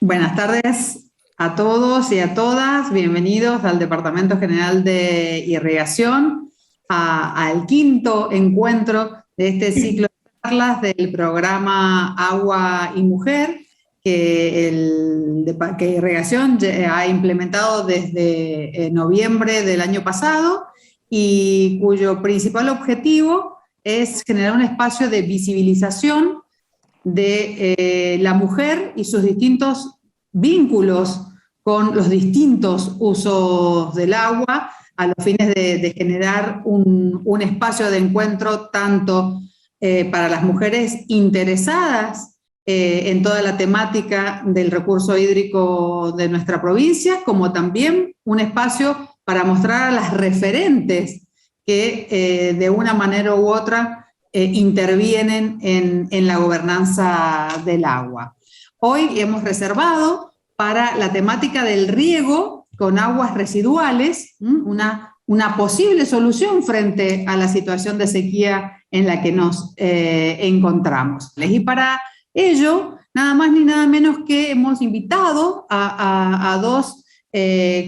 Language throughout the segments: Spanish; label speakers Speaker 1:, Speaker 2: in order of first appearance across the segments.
Speaker 1: Buenas tardes a todos y a todas. Bienvenidos al Departamento General de Irrigación, al quinto encuentro de este ciclo de charlas del programa Agua y Mujer, que Irrigación ha implementado desde noviembre del año pasado y cuyo principal objetivo es generar un espacio de visibilización de la mujer y sus distintos vínculos con los distintos usos del agua a los fines de generar un espacio de encuentro tanto para las mujeres interesadas en toda la temática del recurso hídrico de nuestra provincia, como también un espacio para mostrar a las referentes que de una manera u otra intervienen en la gobernanza del agua. Hoy hemos reservado para la temática del riego con aguas residuales una posible solución frente a la situación de sequía en la que nos encontramos. Y para ello, nada más ni nada menos que hemos invitado a dos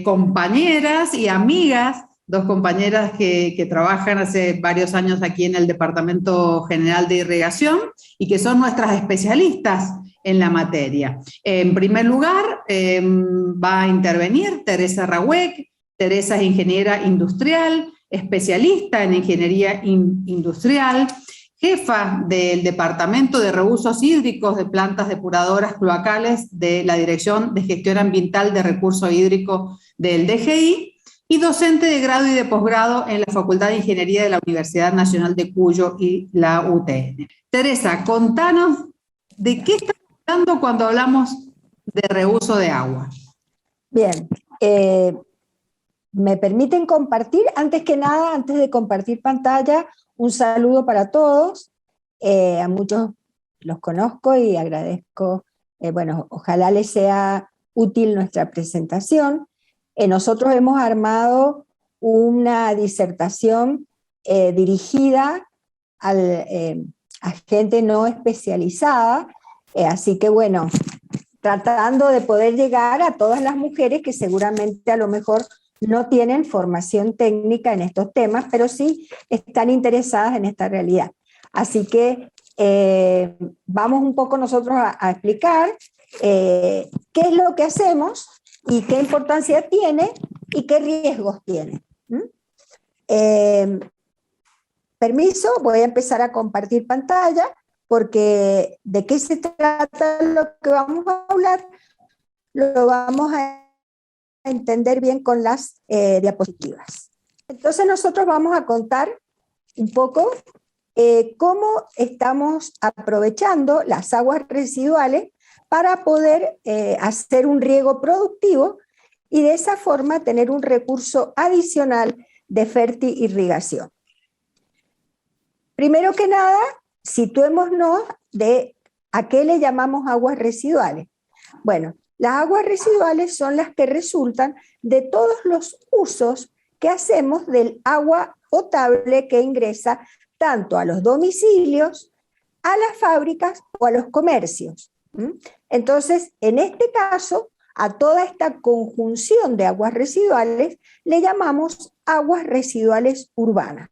Speaker 1: compañeras y amigas, dos compañeras que trabajan hace varios años aquí en el Departamento General de Irrigación y que son nuestras especialistas en la materia. En primer lugar, va a intervenir Teresa Rahuec. Teresa es ingeniera industrial, especialista en ingeniería industrial, jefa del Departamento de Reusos Hídricos de Plantas Depuradoras Cloacales de la Dirección de Gestión Ambiental de Recurso Hídrico del DGI, y docente de grado y de posgrado en la Facultad de Ingeniería de la Universidad Nacional de Cuyo y la UTN. Teresa, contanos de qué estamos hablando cuando hablamos de reuso de agua.
Speaker 2: Bien, ¿me permiten compartir? Antes que nada, antes de compartir pantalla, un saludo para todos. A muchos los conozco y agradezco, bueno, ojalá les sea útil nuestra presentación. Nosotros hemos armado una disertación dirigida a gente no especializada, así que bueno, tratando de poder llegar a todas las mujeres que seguramente a lo mejor no tienen formación técnica en estos temas, pero sí están interesadas en esta realidad. Así que vamos un poco nosotros a explicar qué es lo que hacemos y qué importancia tiene y qué riesgos tiene. Permiso, voy a empezar a compartir pantalla, porque de qué se trata lo que vamos a hablar, lo vamos a entender bien con las diapositivas. Entonces nosotros vamos a contar un poco cómo estamos aprovechando las aguas residuales para poder hacer un riego productivo y de esa forma tener un recurso adicional de fertirrigación. Primero que nada, situémonos de a qué le llamamos aguas residuales. Bueno, las aguas residuales son las que resultan de todos los usos que hacemos del agua potable que ingresa tanto a los domicilios, a las fábricas o a los comercios. Entonces, en este caso, a toda esta conjunción de aguas residuales le llamamos aguas residuales urbanas.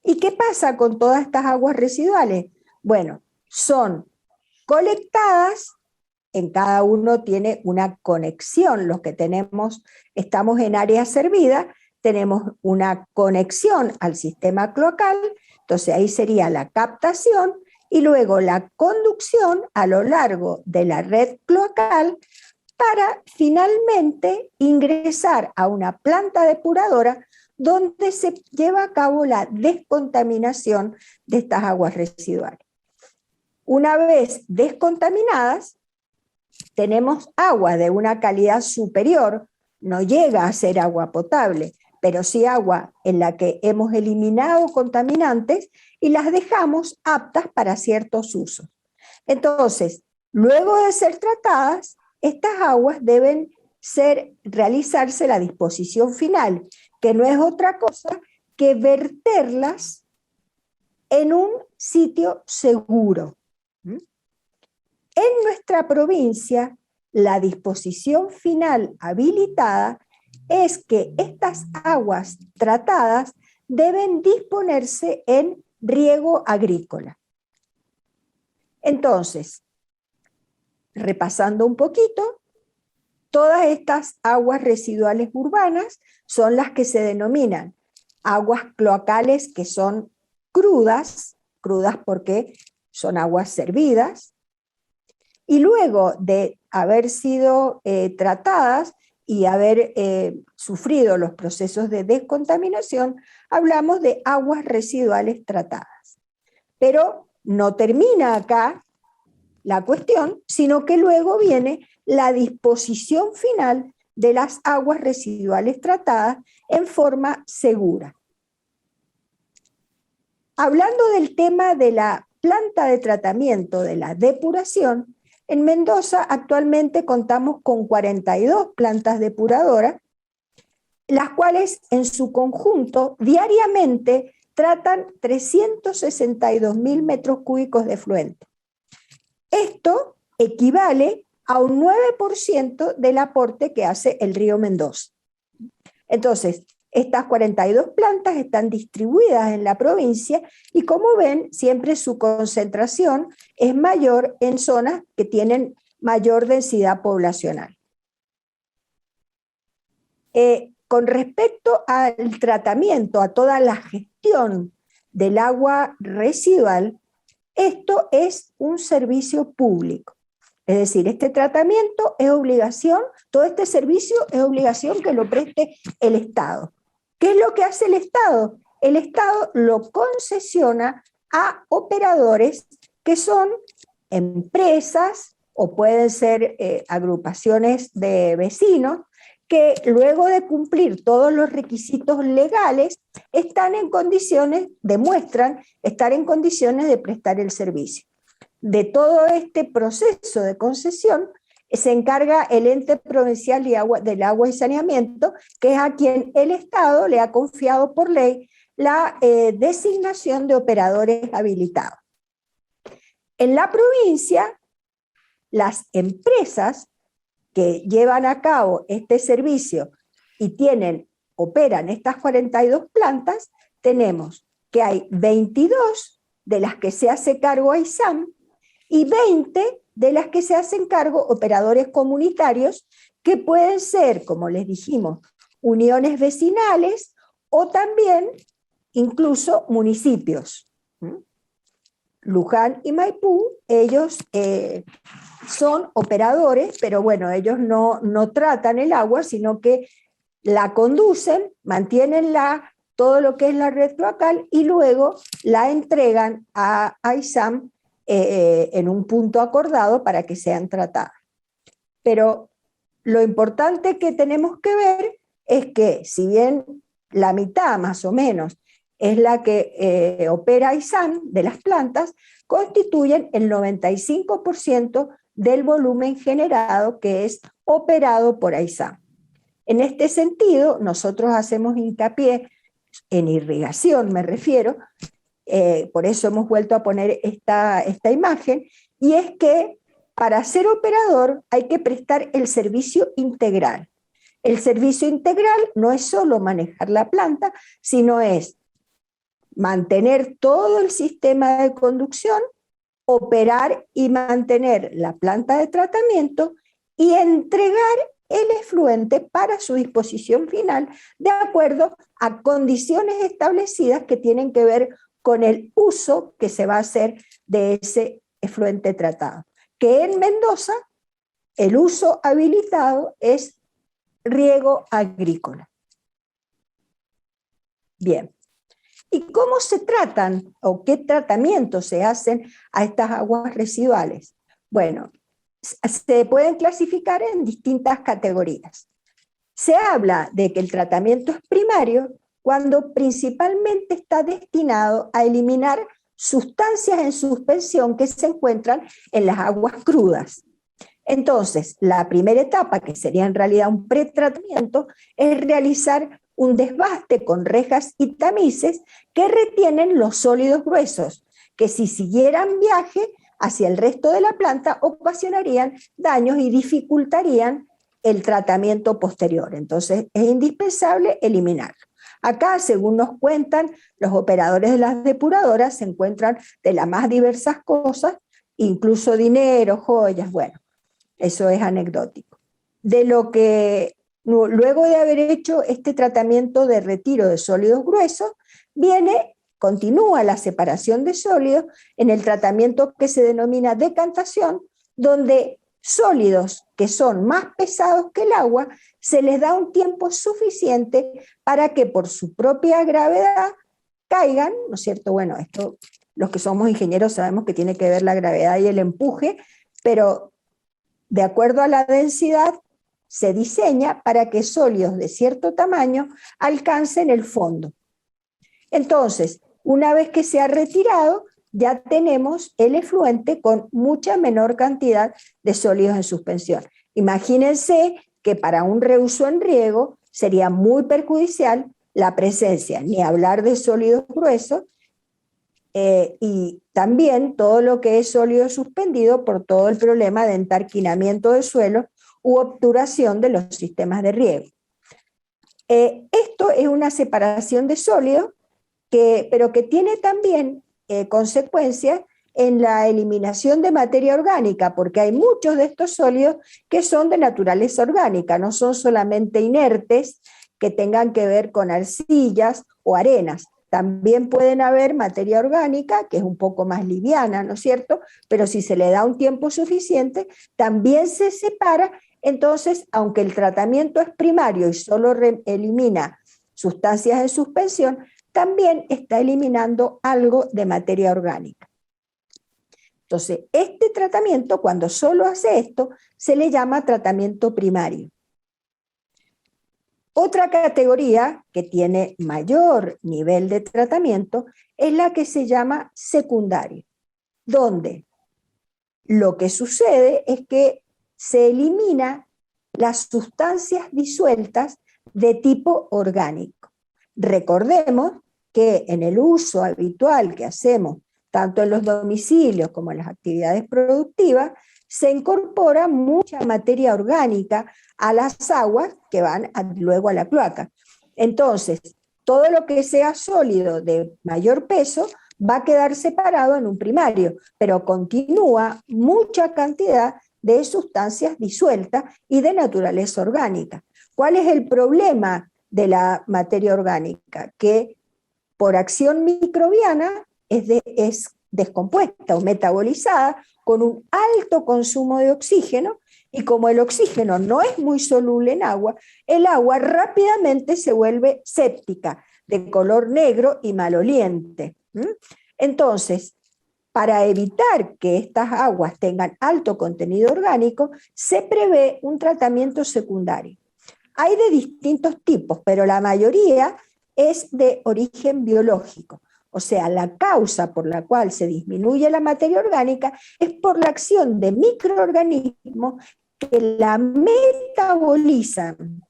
Speaker 2: ¿Y qué pasa con todas estas aguas residuales? Bueno, son colectadas, en cada uno tiene una conexión, los que estamos en área servida, tenemos una conexión al sistema cloacal, entonces ahí sería la captación, y luego la conducción a lo largo de la red cloacal para finalmente ingresar a una planta depuradora donde se lleva a cabo la descontaminación de estas aguas residuales. Una vez descontaminadas, tenemos agua de una calidad superior, no llega a ser agua potable, pero sí agua en la que hemos eliminado contaminantes y las dejamos aptas para ciertos usos. Entonces, luego de ser tratadas, estas aguas deben realizarse la disposición final, que no es otra cosa que verterlas en un sitio seguro. En nuestra provincia la disposición final habilitada es que estas aguas tratadas deben disponerse en riego agrícola. Entonces, repasando un poquito, todas estas aguas residuales urbanas son las que se denominan aguas cloacales, que son crudas porque son aguas servidas, y luego de haber sido tratadas y haber sufrido los procesos de descontaminación, hablamos de aguas residuales tratadas. Pero no termina acá la cuestión, sino que luego viene la disposición final de las aguas residuales tratadas en forma segura. Hablando del tema de la planta de tratamiento, de la depuración, en Mendoza actualmente contamos con 42 plantas depuradoras, las cuales en su conjunto diariamente tratan 362.000 metros cúbicos de efluente. Esto equivale a un 9% del aporte que hace el río Mendoza. Entonces, estas 42 plantas están distribuidas en la provincia y, como ven, siempre su concentración es mayor en zonas que tienen mayor densidad poblacional. Con respecto al tratamiento, a toda la gestión del agua residual, esto es un servicio público. Es decir, este tratamiento es obligación, todo este servicio es obligación que lo preste el Estado. ¿Qué es lo que hace el Estado? El Estado lo concesiona a operadores que son empresas o pueden ser agrupaciones de vecinos que luego de cumplir todos los requisitos legales están en condiciones, demuestran estar en condiciones de prestar el servicio. De todo este proceso de concesión se encarga el ente provincial del agua y saneamiento, que es a quien el Estado le ha confiado por ley la designación de operadores habilitados. En la provincia, las empresas que llevan a cabo este servicio y operan estas 42 plantas, tenemos que hay 22 de las que se hace cargo AISAM y 20 de las que se hacen cargo operadores comunitarios, que pueden ser, como les dijimos, uniones vecinales o también incluso municipios. Luján y Maipú, ellos son operadores, pero bueno, ellos no tratan el agua, sino que la conducen, mantienen todo lo que es la red cloacal y luego la entregan a AISAM en un punto acordado para que sean tratadas. Pero lo importante que tenemos que ver es que, si bien la mitad más o menos es la que opera AISAM de las plantas, constituyen el 95% del volumen generado que es operado por AISAM. En este sentido, nosotros hacemos hincapié en irrigación, me refiero, por eso hemos vuelto a poner esta imagen, y es que para ser operador hay que prestar el servicio integral. El servicio integral no es solo manejar la planta, sino es mantener todo el sistema de conducción, operar y mantener la planta de tratamiento y entregar el efluente para su disposición final de acuerdo a condiciones establecidas que tienen que ver con el uso que se va a hacer de ese efluente tratado. Que en Mendoza el uso habilitado es riego agrícola. Bien. ¿Y cómo se tratan o qué tratamientos se hacen a estas aguas residuales? Bueno, se pueden clasificar en distintas categorías. Se habla de que el tratamiento es primario cuando principalmente está destinado a eliminar sustancias en suspensión que se encuentran en las aguas crudas. Entonces, la primera etapa, que sería en realidad un pretratamiento, es realizar un desbaste con rejas y tamices que retienen los sólidos gruesos, que si siguieran viaje hacia el resto de la planta, ocasionarían daños y dificultarían el tratamiento posterior. Entonces es indispensable eliminarlo. Acá, según nos cuentan, los operadores de las depuradoras se encuentran de las más diversas cosas, incluso dinero, joyas, bueno, eso es anecdótico. De lo que, luego de haber hecho este tratamiento de retiro de sólidos gruesos, continúa la separación de sólidos en el tratamiento que se denomina decantación, donde sólidos que son más pesados que el agua, se les da un tiempo suficiente para que por su propia gravedad caigan, ¿no es cierto? Bueno, esto los que somos ingenieros sabemos que tiene que ver la gravedad y el empuje, pero de acuerdo a la densidad se diseña para que sólidos de cierto tamaño alcancen el fondo. Entonces, una vez que se ha retirado, ya tenemos el efluente con mucha menor cantidad de sólidos en suspensión. Imagínense que para un reuso en riego sería muy perjudicial la presencia, ni hablar de sólidos gruesos, y también todo lo que es sólido suspendido por todo el problema de entarquinamiento de suelo u obturación de los sistemas de riego. Esto es una separación de sólidos, pero que tiene también consecuencias en la eliminación de materia orgánica, porque hay muchos de estos sólidos que son de naturaleza orgánica, no son solamente inertes que tengan que ver con arcillas o arenas. También pueden haber materia orgánica, que es un poco más liviana, ¿no es cierto? Pero si se le da un tiempo suficiente, también se separa. Entonces, aunque el tratamiento es primario y solo elimina sustancias en suspensión, también está eliminando algo de materia orgánica. Entonces, este tratamiento, cuando solo hace esto, se le llama tratamiento primario. Otra categoría que tiene mayor nivel de tratamiento es la que se llama secundario, donde lo que sucede es que se elimina las sustancias disueltas de tipo orgánico. Recordemos que en el uso habitual que hacemos, tanto en los domicilios como en las actividades productivas, se incorpora mucha materia orgánica a las aguas que van luego a la cloaca. Entonces, todo lo que sea sólido de mayor peso va a quedar separado en un primario, pero continúa mucha cantidad de sustancias disueltas y de naturaleza orgánica. ¿Cuál es el problema de la materia orgánica? Que por acción microbiana es descompuesta o metabolizada con un alto consumo de oxígeno, y como el oxígeno no es muy soluble en agua, el agua rápidamente se vuelve séptica, de color negro y maloliente. Entonces, para evitar que estas aguas tengan alto contenido orgánico, se prevé un tratamiento secundario. Hay de distintos tipos, pero la mayoría es de origen biológico. O sea, la causa por la cual se disminuye la materia orgánica es por la acción de microorganismos que la metabolizan.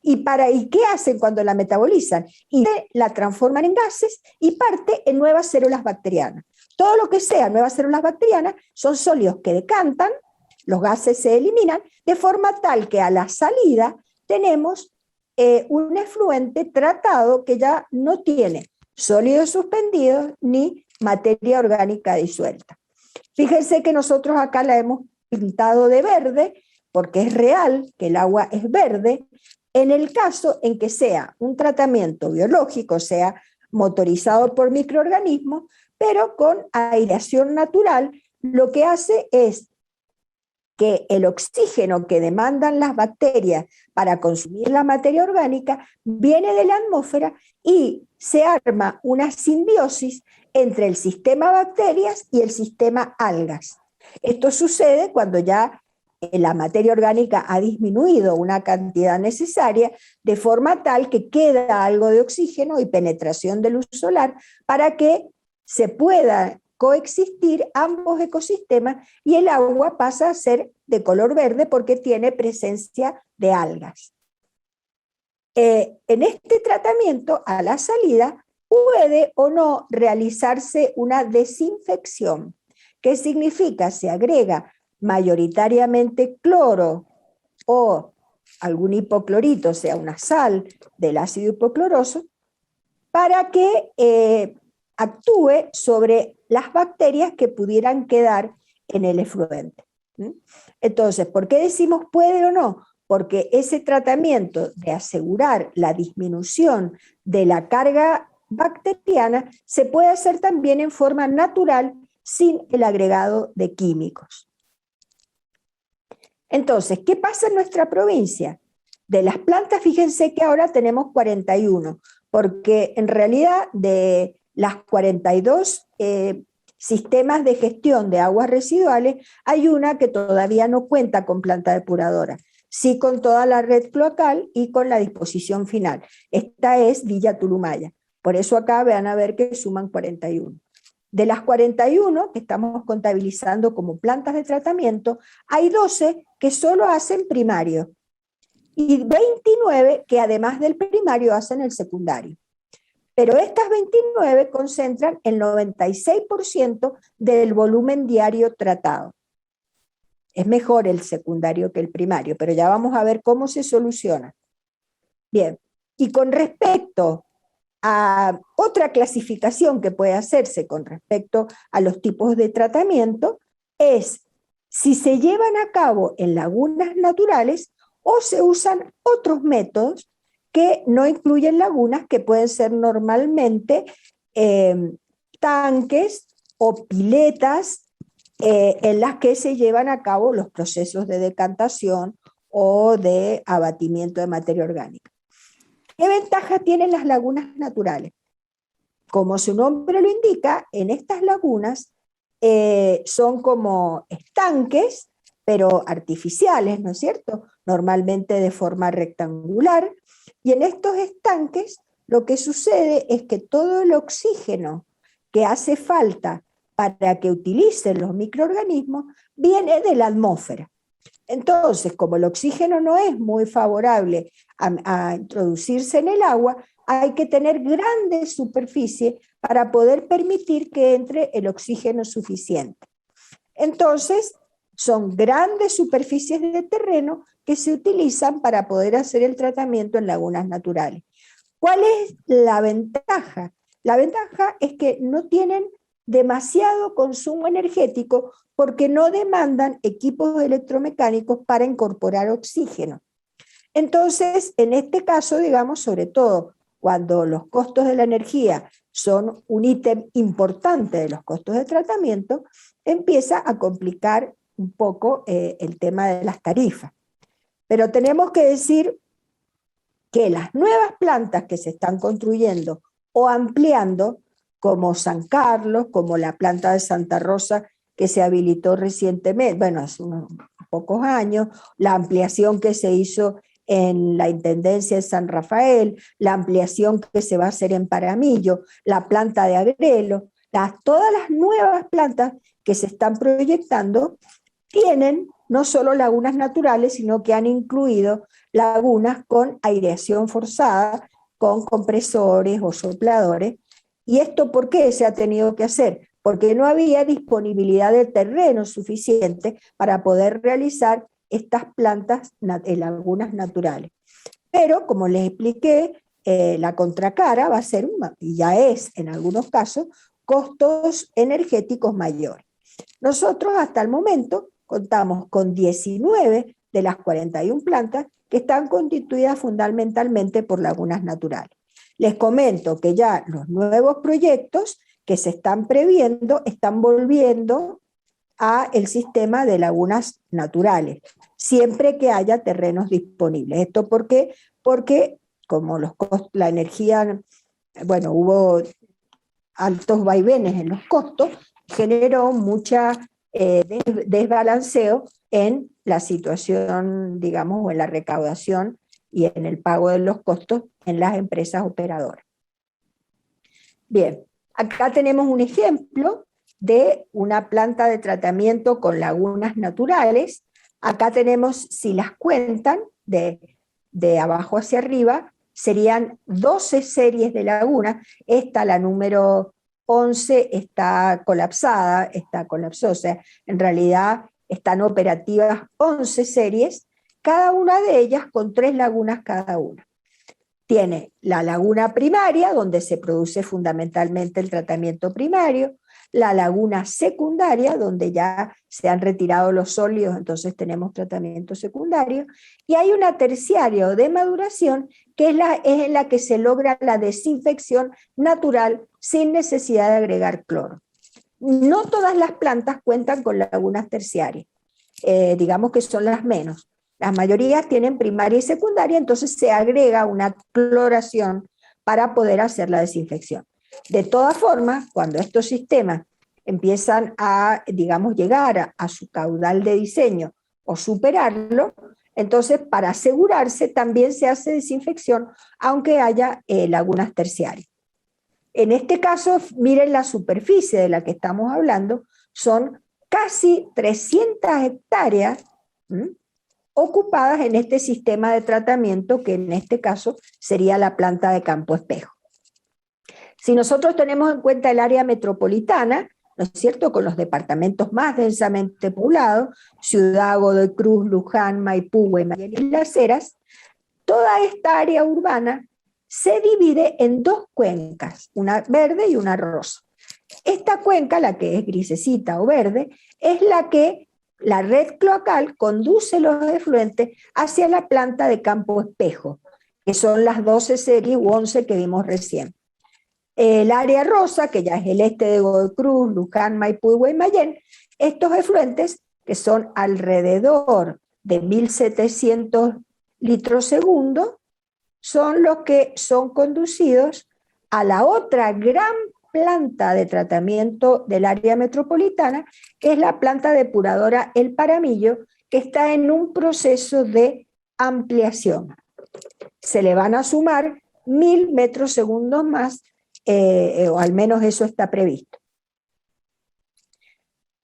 Speaker 2: ¿Y qué hacen cuando la metabolizan? Y la transforman en gases y parte en nuevas células bacterianas. Todo lo que sea nuevas células bacterianas son sólidos que decantan, los gases se eliminan, de forma tal que a la salida tenemos un efluente tratado que ya no tiene sólidos suspendidos ni materia orgánica disuelta. Fíjense que nosotros acá la hemos pintado de verde, porque es real que el agua es verde, en el caso en que sea un tratamiento biológico, sea motorizado por microorganismos, pero con aireación natural, lo que hace es que el oxígeno que demandan las bacterias para consumir la materia orgánica viene de la atmósfera y se arma una simbiosis entre el sistema bacterias y el sistema algas. Esto sucede cuando ya la materia orgánica ha disminuido una cantidad necesaria, de forma tal que queda algo de oxígeno y penetración de luz solar para que se pueda coexistir ambos ecosistemas, y el agua pasa a ser de color verde porque tiene presencia de algas. En este tratamiento, a la salida, puede o no realizarse una desinfección. ¿Qué significa? Se agrega mayoritariamente cloro o algún hipoclorito, o sea, una sal del ácido hipocloroso, para que actúe sobre las bacterias que pudieran quedar en el efluente. Entonces, ¿por qué decimos puede o no? Porque ese tratamiento de asegurar la disminución de la carga bacteriana se puede hacer también en forma natural sin el agregado de químicos. Entonces, ¿qué pasa en nuestra provincia? De las plantas, fíjense que ahora tenemos 41, porque en realidad de las 42 sistemas de gestión de aguas residuales, hay una que todavía no cuenta con planta depuradora, sí con toda la red cloacal y con la disposición final. Esta es Villa Turumaya. Por eso acá van a ver que suman 41. De las 41 que estamos contabilizando como plantas de tratamiento, hay 12 que solo hacen primario y 29 que además del primario hacen el secundario. Pero estas 29 concentran el 96% del volumen diario tratado. Es mejor el secundario que el primario, pero ya vamos a ver cómo se soluciona. Bien, y con respecto a otra clasificación que puede hacerse con respecto a los tipos de tratamiento, es si se llevan a cabo en lagunas naturales o se usan otros métodos que no incluyen lagunas, que pueden ser normalmente tanques o piletas en las que se llevan a cabo los procesos de decantación o de abatimiento de materia orgánica. ¿Qué ventaja tienen las lagunas naturales? Como su nombre lo indica, en estas lagunas son como estanques, pero artificiales, ¿no es cierto? Normalmente de forma rectangular, y en estos estanques lo que sucede es que todo el oxígeno que hace falta para que utilicen los microorganismos viene de la atmósfera. Entonces, como el oxígeno no es muy favorable a introducirse en el agua, hay que tener grandes superficies para poder permitir que entre el oxígeno suficiente. Entonces, son grandes superficies de terreno que se utilizan para poder hacer el tratamiento en lagunas naturales. ¿Cuál es la ventaja? La ventaja es que no tienen demasiado consumo energético porque no demandan equipos electromecánicos para incorporar oxígeno. Entonces, en este caso, digamos, sobre todo cuando los costos de la energía son un ítem importante de los costos de tratamiento, empieza a complicar un poco el tema de las tarifas. Pero tenemos que decir que las nuevas plantas que se están construyendo o ampliando, como San Carlos, como la planta de Santa Rosa que se habilitó recientemente, bueno, hace unos pocos años, la ampliación que se hizo en la Intendencia de San Rafael, la ampliación que se va a hacer en Paramillo, la planta de Agrelo, todas las nuevas plantas que se están proyectando tienen no solo lagunas naturales, sino que han incluido lagunas con aireación forzada, con compresores o sopladores. ¿Y esto por qué se ha tenido que hacer? Porque no había disponibilidad de terreno suficiente para poder realizar estas plantas en lagunas naturales. Pero, como les expliqué, la contracara va a ser, y ya es en algunos casos, costos energéticos mayores. Nosotros hasta el momento contamos con 19 de las 41 plantas que están constituidas fundamentalmente por lagunas naturales. Les comento que ya los nuevos proyectos que se están previendo están volviendo a el sistema de lagunas naturales, siempre que haya terrenos disponibles. ¿Esto por qué? Porque como la energía, bueno, hubo altos vaivenes en los costos, generó mucha desbalanceo en la situación, digamos, o en la recaudación y en el pago de los costos en las empresas operadoras. Bien, acá tenemos un ejemplo de una planta de tratamiento con lagunas naturales. Acá tenemos, si las cuentan, de abajo hacia arriba, serían 12 series de lagunas. Esta, la número 11, está colapsada, o sea, en realidad están operativas 11 series, cada una de ellas con 3 lagunas cada una. Tiene la laguna primaria, donde se produce fundamentalmente el tratamiento primario, la laguna secundaria, donde ya se han retirado los sólidos, entonces tenemos tratamiento secundario, y hay una terciaria de maduración, que es en la que se logra la desinfección natural sin necesidad de agregar cloro. No todas las plantas cuentan con lagunas terciarias, digamos que son las menos. Las mayorías tienen primaria y secundaria, entonces se agrega una cloración para poder hacer la desinfección. De todas formas, cuando estos sistemas empiezan a, digamos, llegar a su caudal de diseño o superarlo, entonces para asegurarse también se hace desinfección, aunque haya lagunas terciarias. En este caso, miren la superficie de la que estamos hablando, son casi 300 hectáreas ocupadas en este sistema de tratamiento, que en este caso sería la planta de Campo Espejo. Si nosotros tenemos en cuenta el área metropolitana, ¿no es cierto?, con los departamentos más densamente poblados, Ciudad, Godoy Cruz, Luján, Maipú, Guaymallén y Las Heras, toda esta área urbana se divide en 2 cuencas, una verde y una rosa. Esta cuenca, la que es grisecita o verde, es la que la red cloacal conduce los efluentes hacia la planta de Campo Espejo, que son las 12 series u 11 que vimos recién. El área rosa, que ya es el este de Godoy Cruz, Luján, Maipú y Guaymallén, estos efluentes, que son alrededor de 1.700 litros segundo, son los que son conducidos a la otra gran planta de tratamiento del área metropolitana, que es la planta depuradora El Paramillo, que está en un proceso de ampliación. Se le van a sumar 1.000 metros segundos más, o al menos eso está previsto.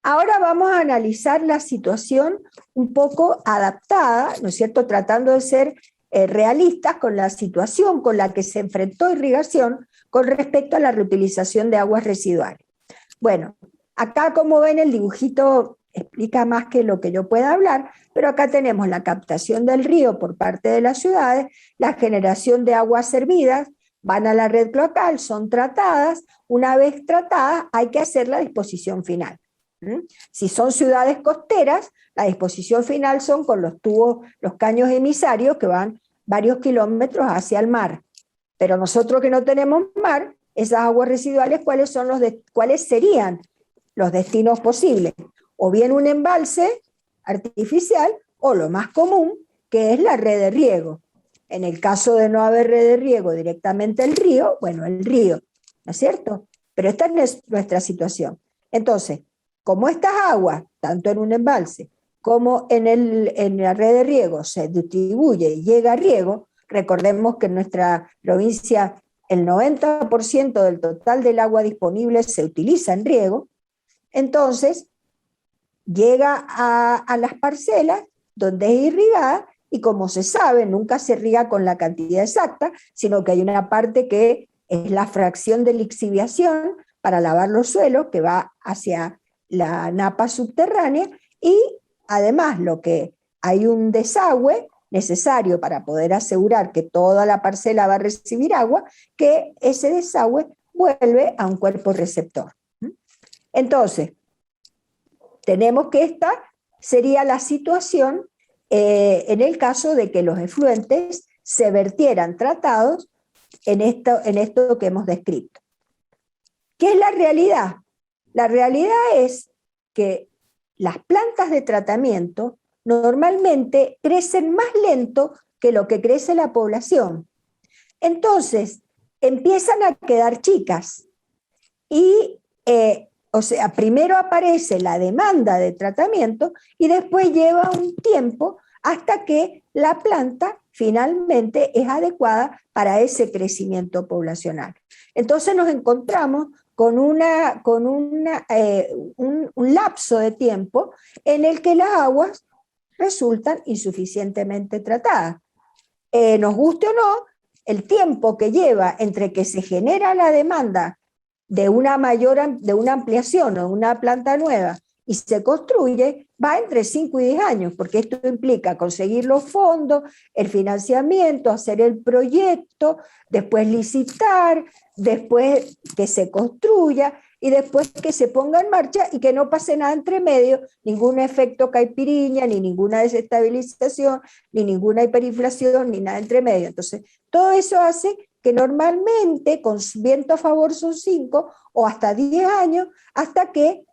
Speaker 2: Ahora vamos a analizar la situación un poco adaptada, ¿no es cierto?, tratando de ser realistas con la situación con la que se enfrentó irrigación con respecto a la reutilización de aguas residuales. Bueno, acá, como ven, el dibujito explica más que lo que yo pueda hablar, pero acá tenemos la captación del río por parte de las ciudades, la generación de aguas servidas, van a la red cloacal, son tratadas, una vez tratadas hay que hacer la disposición final. Si son ciudades costeras, la disposición final son con los tubos, los caños emisarios que van varios kilómetros hacia el mar. Pero nosotros que no tenemos mar, esas aguas residuales, ¿cuáles serían los destinos posibles? O bien un embalse artificial, o lo más común, que es la red de riego. En el caso de no haber red de riego directamente el río, bueno, el río, ¿no es cierto? Pero esta es nuestra situación. Entonces, como estas aguas, tanto en un embalse como en la red de riego, se distribuye y llega a riego, recordemos que en nuestra provincia el 90% del total del agua disponible se utiliza en riego, entonces llega a las parcelas donde es irrigada, y como se sabe, nunca se riega con la cantidad exacta, sino que hay una parte que es la fracción de lixiviación para lavar los suelos, que va hacia la napa subterránea, y además hay un desagüe necesario para poder asegurar que toda la parcela va a recibir agua, que ese desagüe vuelve a un cuerpo receptor. Entonces, tenemos que esta sería la situación en el caso de que los efluentes se vertieran tratados en esto que hemos descrito. ¿Qué es la realidad? La realidad es que las plantas de tratamiento normalmente crecen más lento que lo que crece la población. Entonces, empiezan a quedar chicas y, primero aparece la demanda de tratamiento y después lleva un tiempo hasta que la planta finalmente es adecuada para ese crecimiento poblacional. Entonces nos encontramos con un lapso de tiempo en el que las aguas resultan insuficientemente tratadas. Nos guste o no, el tiempo que lleva entre que se genera la demanda de una ampliación o una planta nueva y se construye, va entre 5 y 10 años, porque esto implica conseguir los fondos, el financiamiento, hacer el proyecto, después licitar, después que se construya y después que se ponga en marcha y que no pase nada entre medio, ningún efecto caipiriña, ni ninguna desestabilización, ni ninguna hiperinflación, ni nada entre medio. Entonces, todo eso hace que normalmente con viento a favor son 5 o hasta 10 años, hasta que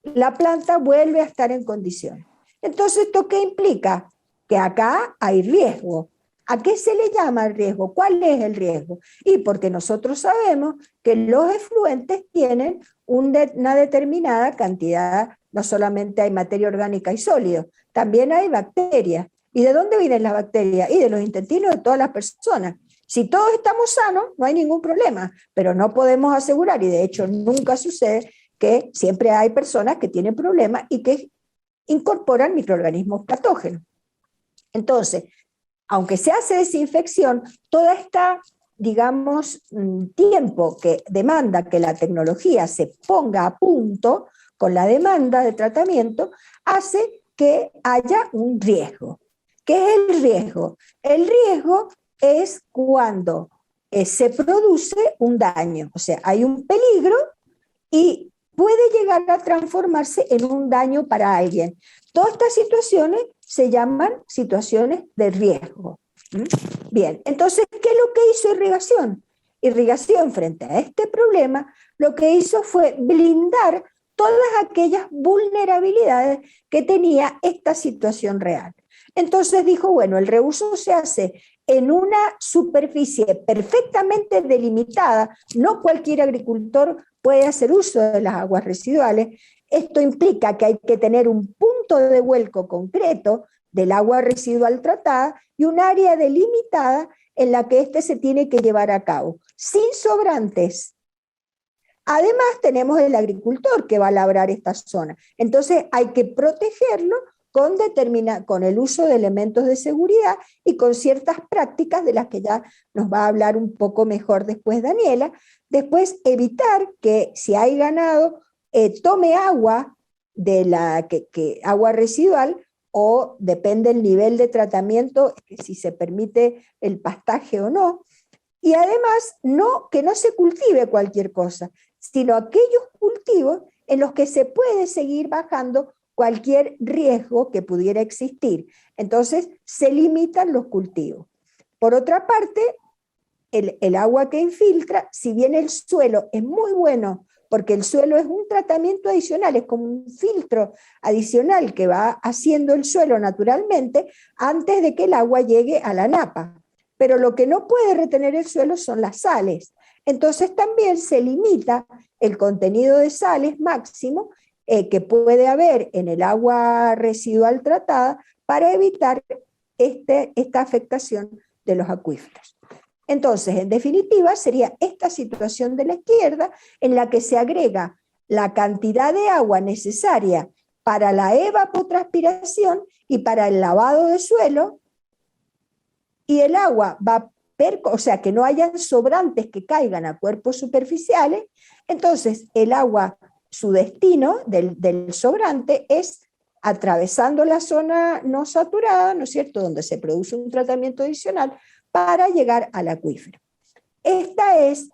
Speaker 2: la planta vuelve a estar en condiciones. Entonces, ¿esto qué implica? Que acá hay riesgo. ¿A qué se le llama el riesgo? ¿Cuál es el riesgo? Y porque nosotros sabemos que los efluentes tienen una determinada cantidad, no solamente hay materia orgánica y sólido, también hay bacterias. ¿Y de dónde vienen las bacterias? Y de los intestinos de todas las personas. Si todos estamos sanos, no hay ningún problema, pero no podemos asegurar, y de hecho nunca sucede, que siempre hay personas que tienen problemas y que incorporan microorganismos patógenos. Entonces, aunque se hace desinfección, toda esta, digamos, tiempo que demanda que la tecnología se ponga a punto con la demanda de tratamiento, hace que haya un riesgo. ¿Qué es el riesgo? El riesgo es cuando se produce un daño, o sea, hay un peligro y puede llegar a transformarse en un daño para alguien. Todas estas situaciones se llaman situaciones de riesgo. Bien, entonces, ¿qué es lo que hizo Irrigación? Irrigación, frente a este problema, lo que hizo fue blindar todas aquellas vulnerabilidades que tenía esta situación real. Entonces dijo, bueno, el reuso se hace en una superficie perfectamente delimitada, no cualquier agricultor puede hacer uso de las aguas residuales. Esto implica que hay que tener un punto de vuelco concreto del agua residual tratada y un área delimitada en la que éste se tiene que llevar a cabo, sin sobrantes. Además, tenemos el agricultor que va a labrar esta zona. Entonces, hay que protegerlo con el uso de elementos de seguridad y con ciertas prácticas de las que ya nos va a hablar un poco mejor después Daniela. Después, evitar que si hay ganado tome agua agua residual, o depende del nivel de tratamiento, si se permite el pastaje o no. Y además, que no se cultive cualquier cosa, sino aquellos cultivos en los que se puede seguir bajando cualquier riesgo que pudiera existir. Entonces, se limitan los cultivos. Por otra parte, el agua que infiltra, si bien el suelo es muy bueno, porque el suelo es un tratamiento adicional, es como un filtro adicional que va haciendo el suelo naturalmente antes de que el agua llegue a la napa. Pero lo que no puede retener el suelo son las sales. Entonces también se limita el contenido de sales máximo que puede haber en el agua residual tratada para evitar esta afectación de los acuíferos. Entonces, en definitiva, sería esta situación de la izquierda en la que se agrega la cantidad de agua necesaria para la evapotranspiración y para el lavado de suelo, y el agua va o sea, que no hayan sobrantes que caigan a cuerpos superficiales. Entonces, el agua, su destino del sobrante es atravesando la zona no saturada, ¿no es cierto?, donde se produce un tratamiento adicional para llegar al acuífero. Esta es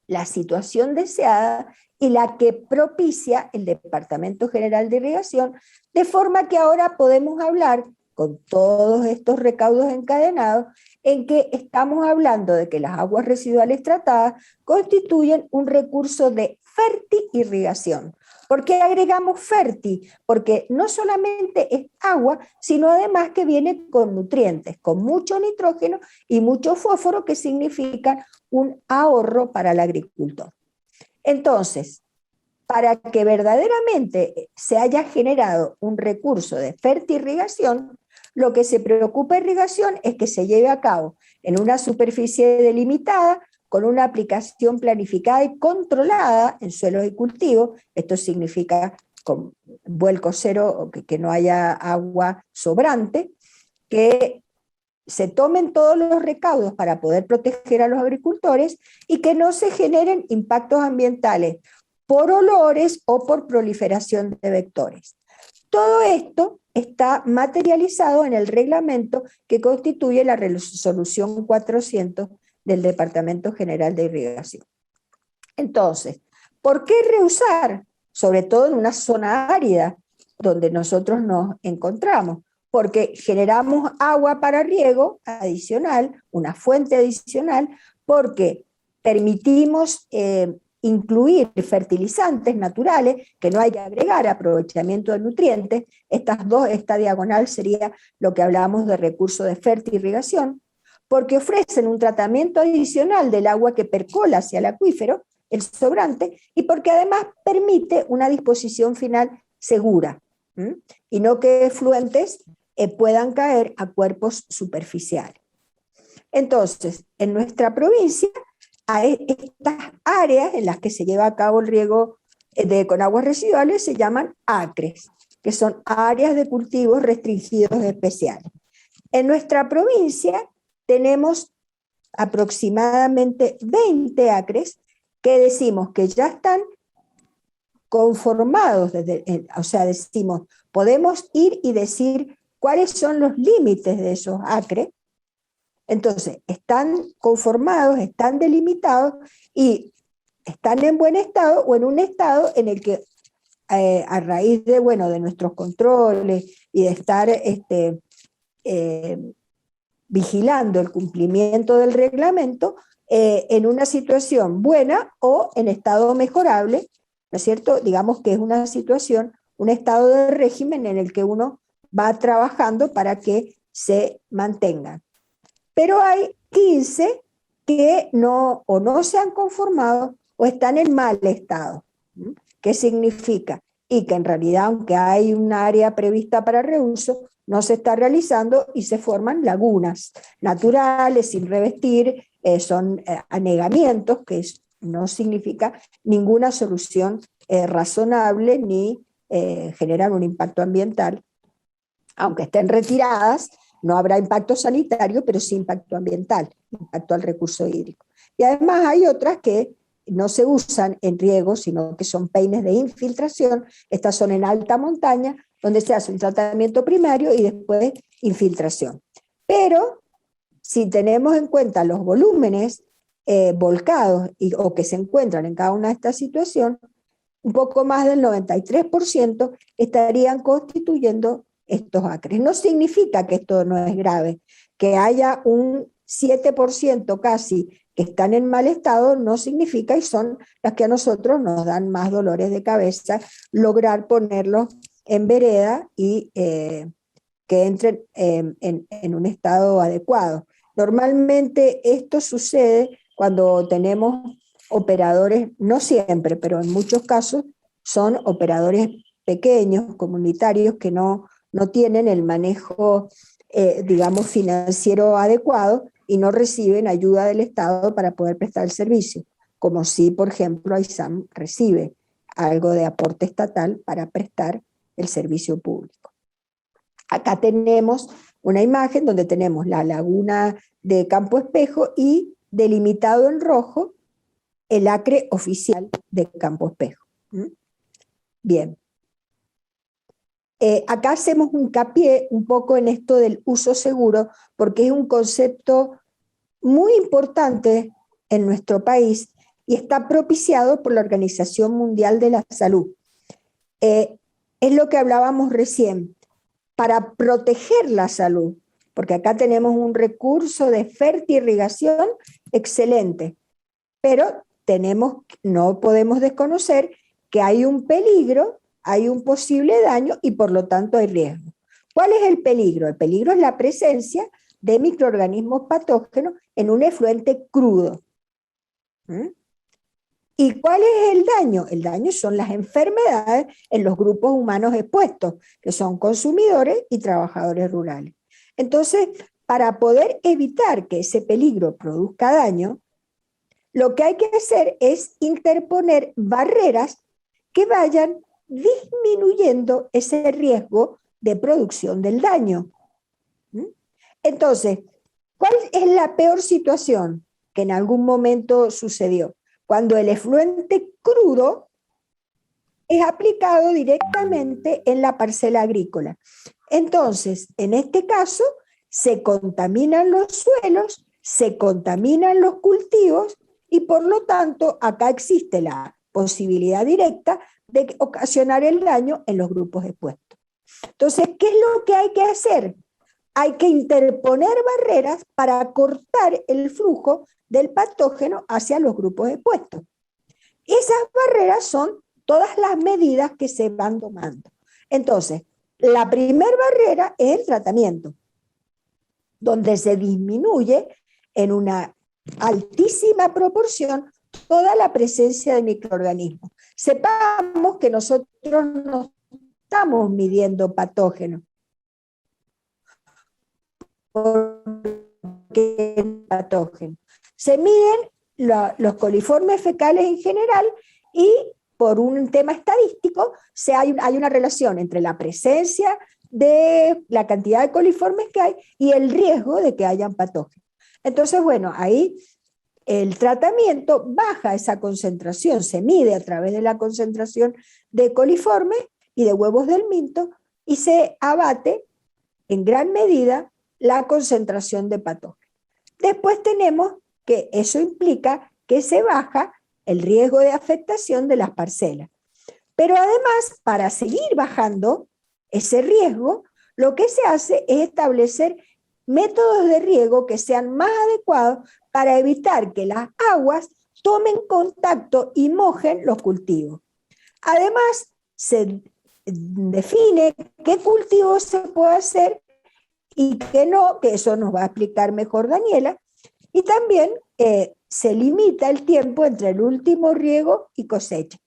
Speaker 2: la situación deseada y la que propicia el Departamento General de Irrigación, de forma que ahora podemos hablar con todos estos recaudos encadenados, en que estamos hablando de que las aguas residuales tratadas constituyen un recurso de fertirrigación. ¿Por qué agregamos ferti? Porque no solamente es agua, sino además que viene con nutrientes, con mucho nitrógeno y mucho fósforo, que significan un ahorro para el agricultor. Entonces, para que verdaderamente se haya generado un recurso de fertirrigación, lo que se preocupa irrigación es que se lleve a cabo en una superficie delimitada, con una aplicación planificada y controlada en suelos y cultivos. Esto significa con vuelco cero, que no haya agua sobrante, que se tomen todos los recaudos para poder proteger a los agricultores y que no se generen impactos ambientales por olores o por proliferación de vectores. Todo esto está materializado en el reglamento que constituye la resolución 400 del Departamento General de Irrigación. Entonces, ¿por qué reusar? Sobre todo en una zona árida donde nosotros nos encontramos, porque generamos agua para riego adicional, una fuente adicional, porque permitimos incluir fertilizantes naturales, que no hay que agregar aprovechamiento de nutrientes. Esta diagonal sería lo que hablábamos de recurso de fertirrigación, porque ofrecen un tratamiento adicional del agua que percola hacia el acuífero, el sobrante, y porque además permite una disposición final segura, y no que efluentes puedan caer a cuerpos superficiales. Entonces, en nuestra provincia, a estas áreas en las que se lleva a cabo el riego con aguas residuales se llaman acres, que son áreas de cultivos restringidos especiales. En nuestra provincia tenemos aproximadamente 20 acres que decimos que ya están conformados, o sea, decimos, podemos ir y decir cuáles son los límites de esos acres. Entonces, están conformados, están delimitados y están en buen estado o en un estado en el que a raíz de, de nuestros controles y de estar vigilando el cumplimiento del reglamento, en una situación buena o en estado mejorable, ¿no es cierto? Digamos que es una situación, un estado de régimen en el que uno va trabajando para que se mantengan. Pero hay 15 que no se han conformado o están en mal estado. ¿Qué significa? Y que en realidad, aunque hay un área prevista para reuso, no se está realizando y se forman lagunas naturales sin revestir, son anegamientos, que no significa ninguna solución razonable ni generan un impacto ambiental. Aunque estén retiradas, no habrá impacto sanitario, pero sí impacto ambiental, impacto al recurso hídrico. Y además hay otras que no se usan en riego, sino que son peines de infiltración. Estas son en alta montaña, donde se hace un tratamiento primario y después infiltración. Pero si tenemos en cuenta los volúmenes volcados o que se encuentran en cada una de estas situaciones, un poco más del 93% estarían constituyendo estos acres. No significa que esto no es grave, que haya un 7% casi que están en mal estado, no significa, y son las que a nosotros nos dan más dolores de cabeza, lograr ponerlos en vereda y que entren en un estado adecuado. Normalmente esto sucede cuando tenemos operadores, no siempre, pero en muchos casos son operadores pequeños, comunitarios, que no tienen el manejo, digamos, financiero adecuado y no reciben ayuda del Estado para poder prestar el servicio, como si, por ejemplo, AISAM recibe algo de aporte estatal para prestar el servicio público. Acá tenemos una imagen donde tenemos la laguna de Campo Espejo y delimitado en rojo el acre oficial de Campo Espejo. Bien. Acá hacemos un hincapié un poco en esto del uso seguro, porque es un concepto muy importante en nuestro país y está propiciado por la Organización Mundial de la Salud. Es lo que hablábamos recién, para proteger la salud, porque acá tenemos un recurso de fertirrigación excelente, pero no podemos desconocer que hay un peligro, hay un posible daño y por lo tanto hay riesgo. ¿Cuál es el peligro? El peligro es la presencia de microorganismos patógenos en un efluente crudo. ¿Y cuál es el daño? El daño son las enfermedades en los grupos humanos expuestos, que son consumidores y trabajadores rurales. Entonces, para poder evitar que ese peligro produzca daño, lo que hay que hacer es interponer barreras que vayan disminuyendo ese riesgo de producción del daño. Entonces, ¿Cuál es la peor situación que en algún momento sucedió? Cuando el efluente crudo es aplicado directamente en la parcela agrícola. Entonces, en este caso, se contaminan los suelos, se contaminan los cultivos y por lo tanto acá existe la posibilidad directa de ocasionar el daño en los grupos expuestos. Entonces, ¿qué es lo que hay que hacer? Hay que interponer barreras para cortar el flujo del patógeno hacia los grupos expuestos. Esas barreras son todas las medidas que se van tomando. Entonces, la primera barrera es el tratamiento, donde se disminuye en una altísima proporción toda la presencia de microorganismos. Sepamos que nosotros no estamos midiendo patógenos, porque patógenos. Se miden los coliformes fecales en general y por un tema estadístico hay una relación entre la presencia de la cantidad de coliformes que hay y el riesgo de que hayan patógenos. Entonces, bueno, ahí el tratamiento baja esa concentración, se mide a través de la concentración de coliformes y de huevos del minto y se abate en gran medida la concentración de patógenos. Después tenemos que eso implica que se baja el riesgo de afectación de las parcelas. Pero además, para seguir bajando ese riesgo, lo que se hace es establecer métodos de riego que sean más adecuados para evitar que las aguas tomen contacto y mojen los cultivos. Además, se define qué cultivos se puede hacer y qué no, que eso nos va a explicar mejor Daniela, y también se limita el tiempo entre el último riego y cosecha.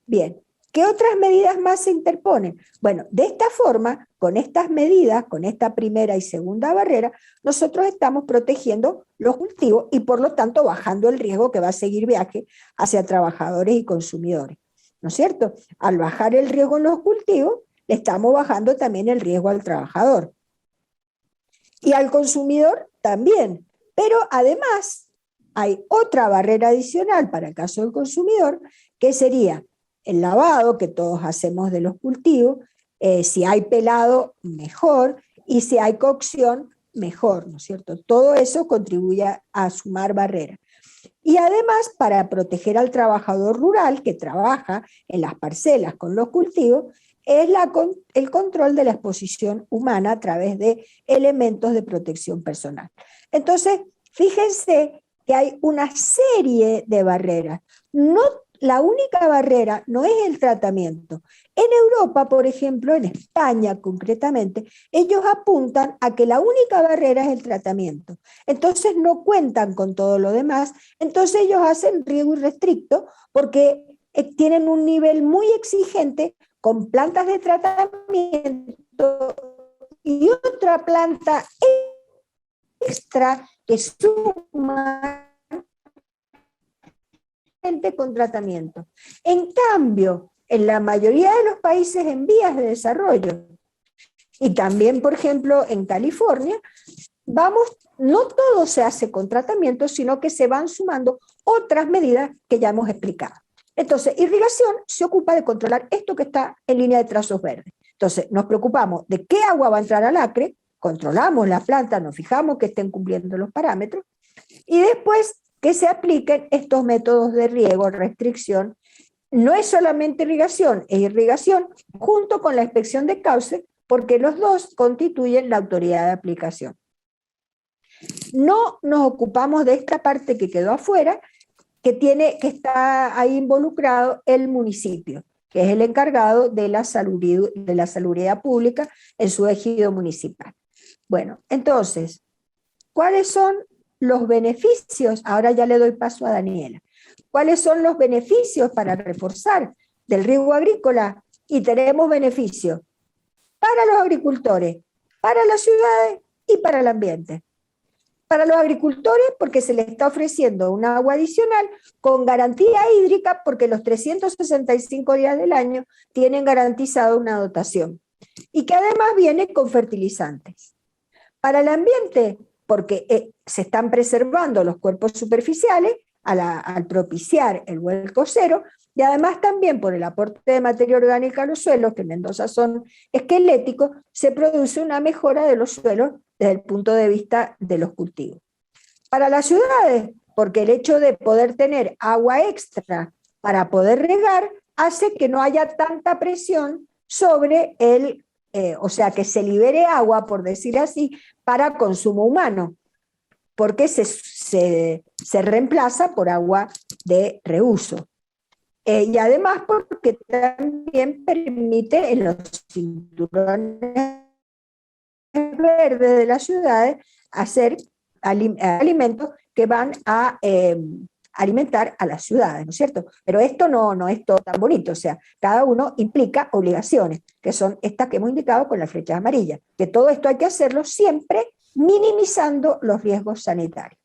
Speaker 2: Bien, ¿qué otras medidas más se interponen? Bueno, de esta forma, con estas medidas, con esta primera y segunda barrera, nosotros estamos protegiendo los cultivos y por lo tanto bajando el riesgo que va a seguir viaje hacia trabajadores y consumidores, ¿no es cierto? Al bajar el riesgo en los cultivos, le estamos bajando también el riesgo al trabajador. Y al consumidor también. Pero además hay otra barrera adicional para el caso del consumidor, que sería el lavado que todos hacemos de los cultivos, si hay pelado, mejor, y si hay cocción, mejor, ¿no es cierto? Todo eso contribuye a sumar barreras. Y además, para proteger al trabajador rural que trabaja en las parcelas con los cultivos, es el control de la exposición humana a través de elementos de protección personal. Entonces, fíjense que hay una serie de barreras. No, la única barrera no es el tratamiento. En Europa, por ejemplo, en España concretamente, ellos apuntan a que la única barrera es el tratamiento. Entonces no cuentan con todo lo demás. Entonces ellos hacen riego irrestricto porque tienen un nivel muy exigente con plantas de tratamiento y otra planta extra que suma con tratamiento. En cambio, en la mayoría de los países en vías de desarrollo, y también, por ejemplo, en California, no todo se hace con tratamiento, sino que se van sumando otras medidas que ya hemos explicado. Entonces, irrigación se ocupa de controlar esto que está en línea de trazos verdes. Entonces, nos preocupamos de qué agua va a entrar al acre, controlamos la planta, nos fijamos que estén cumpliendo los parámetros, y después que se apliquen estos métodos de riego, restricción. No es solamente irrigación, es irrigación junto con la inspección de cauce, porque los dos constituyen la autoridad de aplicación. No nos ocupamos de esta parte que quedó afuera, que está ahí involucrado el municipio, que es el encargado de la salubridad pública en su ejido municipal. Bueno, entonces, ¿cuáles son los beneficios? Ahora ya le doy paso a Daniela. ¿Cuáles son los beneficios para reforzar del riego agrícola? Y tenemos beneficios para los agricultores, para las ciudades y para el ambiente. Para los agricultores, porque se les está ofreciendo un agua adicional con garantía hídrica, porque los 365 días del año tienen garantizado una dotación. Y que además viene con fertilizantes. Para el ambiente, porque se están preservando los cuerpos superficiales al propiciar el vuelco cero, y además también por el aporte de materia orgánica a los suelos, que en Mendoza son esqueléticos, se produce una mejora de los suelos desde el punto de vista de los cultivos. Para las ciudades, porque el hecho de poder tener agua extra para poder regar hace que no haya tanta presión sobre o sea, que se libere agua, por decir así, para consumo humano, porque se reemplaza por agua de reuso. Y además porque también permite en los cinturones verdes de las ciudades hacer alimentos que van a alimentar a las ciudades, ¿no es cierto? Pero esto no es todo tan bonito, o sea, cada uno implica obligaciones, que son estas que hemos indicado con las flechas amarillas, que todo esto hay que hacerlo siempre minimizando los riesgos sanitarios.